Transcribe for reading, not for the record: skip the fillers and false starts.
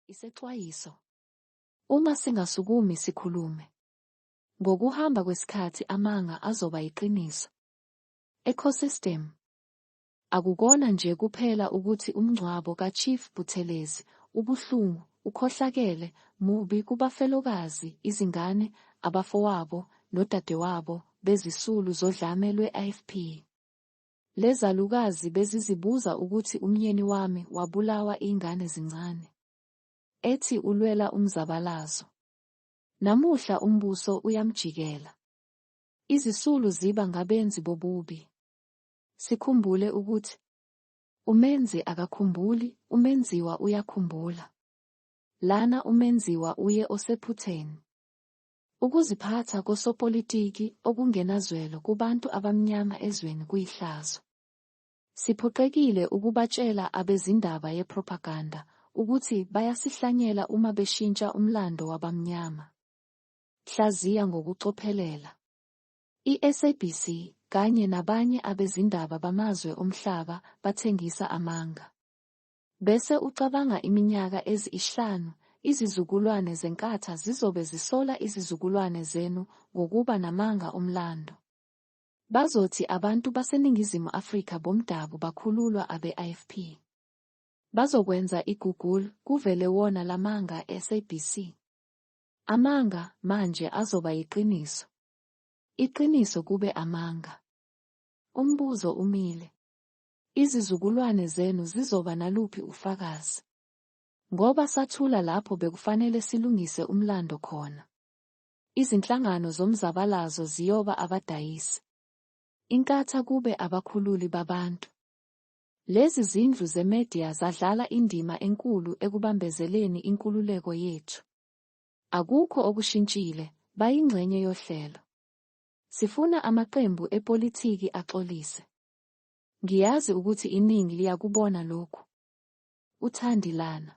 Isexwayiso. Uma singasukumi sikhulume, ngokuhamba kwesikhathi amanga azoba yiqiniso. Ecosystem. Akukona nje kuphela ukuthi umngcwabo kaChief Buthelezi ubuhlungu, ukhohlakele, mubi kubafelokazi, izingane, abafowabo nodadewabo bezisulu zodlame lwe-IFP. Lezalukazi bezizibuza ukuthi umyeni wami wabulawa ingane zincane. Ethi ulwela umzabalazo. Namuhla umbuso uyamjikela. Izisulu ziba ngabenzi bobubi. Sikhumbule ukuthi umenzi akakhumbuli, umenziwa uyakhumbula. Lana umenziwa uye osephutheni. Ukuziphatha kosopolitiki okungenazwelo kubantu abamnyama ezweni kuyihlazo. Siphoqekile ukubatshela abezindaba yepropaganda ukuthi bayasihlanyela uma beshintsha umlando wabamnyama. Hlaziya ngokucophelela. I-SABC kanye nabanye abezindaba bamazwe omhlaba bathengisa amanga. Bese ucabanga iminyaka ezi-5 izizukulwane zenkatha zizobe zisola izizukulwane zenu ngokuba namanga omlando. Bazothi abantu baseNingizimu Afrika bomdabu bakhululwa abe-IFP. Bazokwenza iGoogle kuvele wona lamanga SABC. Amanga manje azoba yiqiniso. Iqiniso kube amanga. Umbuzo umile. Izizukulwane zenu zizoba naluphi ufakazi? Ngoba sathula lapho bekufanele silungise umlando khona. Izinhlangano zomzabalazo ziyoba abadayisi. Inkatha kube abakhululi babantu. Lezi zindlu zemedia zadlala indima enkulu ekubambezeleni inkululeko yethu. Akukho okushintshile, bayingxenye yohlelo. Sifuna amaqembu epolitiki axolise. Ngiyazi ukuthi iningi liyakubona lokhu. Uthandilana.